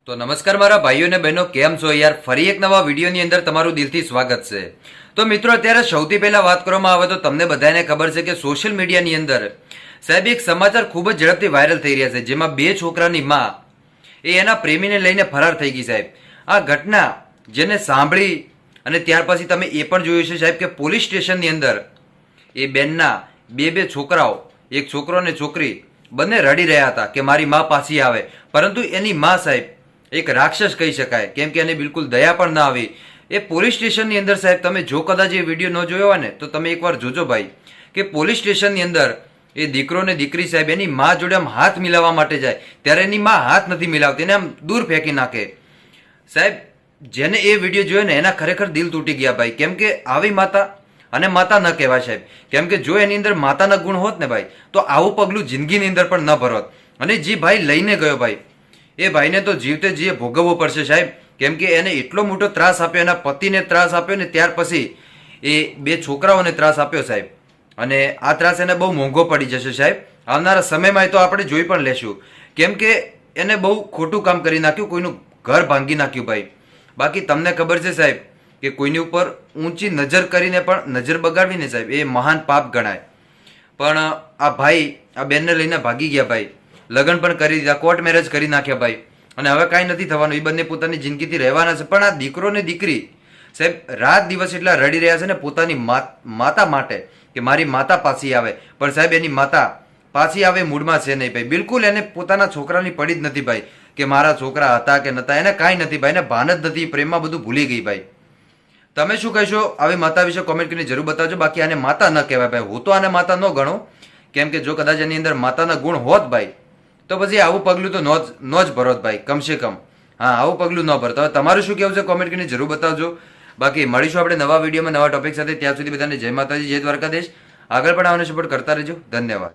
તો નમસ્કાર મારા ભાઈઓ અને બહેનો, કેમ છો યાર? ફરી એક નવા વિડીયોની અંદર તમારું દિલથી સ્વાગત છે. તો મિત્રો, અત્યારે સૌથી પહેલા વાત કરવામાં આવે તો તમને બધાને ખબર છે કે સોશિયલ મીડિયાની અંદર સાહેબ એક સમાચાર ખૂબ જ ઝડપથી વાયરલ થઈ રહ્યા છે, જેમાં બે છોકરાની માં એ એના પ્રેમીને લઈને ફરાર થઈ ગઈ સાહેબ. આ ઘટના જેને સાંભળી અને ત્યાર પછી તમે એ પણ જોયું છે સાહેબ કે પોલીસ સ્ટેશનની અંદર એ બેનના બે છોકરાઓ, એક છોકરો અને છોકરી બંને રડી રહ્યા હતા કે મારી માં પાછી આવે, પરંતુ એની માં સાહેબ એક રાક્ષસ કહી શકાય, કેમ કે એને બિલકુલ દયા પણ ના આવી. એ પોલીસ સ્ટેશનની અંદર સાહેબ તમે જો કદાચ એ વિડીયો ન જોયો હોય ને તો તમે એકવાર જોજો ભાઈ, કે પોલીસ સ્ટેશનની અંદર એ દીકરો ને દીકરી સાહેબ એની માં જોડે આમ હાથ મિલાવવા માટે જાય ત્યારે એની માં હાથ નથી મિલાવતી, એને આમ દૂર ફેંકી નાખે. સાહેબ જેને એ વિડીયો જોયો ને એના ખરેખર દિલ તૂટી ગયા ભાઈ, કેમ કે આવી માતા અને માતા ન કહેવાય સાહેબ, કેમ કે જો એની અંદર માતાના ગુણ હોત ને ભાઈ તો આવું પગલું જિંદગીની અંદર પણ ન ભરત. અને જે ભાઈ લઈને ગયો ભાઈ, એ ભાઈને તો જીવતે જીવે ભોગવવો પડશે સાહેબ, કેમ કે એને એટલો મોટો ત્રાસ આપ્યો, એના પતિને ત્રાસ આપ્યો ને ત્યાર પછી એ બે છોકરાઓને ત્રાસ આપ્યો સાહેબ. અને આ ત્રાસ એને બહુ મોંઘો પડી જશે સાહેબ આવનારા સમયમાં, તો આપણે જોઈ પણ લેશું, કેમ કે એને બહુ ખોટું કામ કરી નાખ્યું, કોઈનું ઘર ભાંગી નાખ્યું ભાઈ. બાકી તમને ખબર છે સાહેબ કે કોઈની ઉપર ઊંચી નજર કરીને પણ નજર બગાડવીને સાહેબ એ મહાન પાપ ગણાય. પણ આ ભાઈ આ બેનને લઈને ભાગી ગયા ભાઈ, લગ્ન પણ કરી દીધા, કોર્ટ મેરેજ કરી નાખ્યા ભાઈ, અને હવે કાંઈ નથી થવાનું, એ બંને પોતાની જિંદગીથી રહેવાના છે. પણ આ દીકરો ને દીકરી સાહેબ રાત દિવસ એટલા રડી રહ્યા છે ને પોતાની માતા માટે કે મારી માતા પાછી આવે, પણ સાહેબ એની માતા પાછી આવે મૂડમાં છે નહીં ભાઈ, બિલકુલ એને પોતાના છોકરાની પડી જ નથી ભાઈ, કે મારા છોકરા હતા કે નતા, એને કાંઈ નથી ભાઈ, એને ભાન જ નથી, પ્રેમમાં બધું ભૂલી ગઈ ભાઈ. તમે શું કહેશો આવી માતા વિશે કોમેન્ટ કરીને જરૂર બતાવજો. બાકી આને માતા ન કહેવાય ભાઈ, હું તો આને માતા ન ગણું, કેમ કે જો કદાચ એની અંદર માતાના ગુણ હોત ભાઈ તો પછી આવું પગલું તો ન જ ભરોત ભાઈ, કમસે કમ. હા, આવું પગલું ન ભરતો. હવે તમારું શું કહેવું છે કોમેન્ટ કરીને જરૂર બતાવજો. બાકી મળીશું આપણે નવા વિડીયોમાં નવા ટોપિક સાથે. ત્યાં સુધી બધાને જય માતાજી, જય દ્વારકાધીશ. આગળ પણ આવને સપોર્ટ કરતા રહેજો. ધન્યવાદ.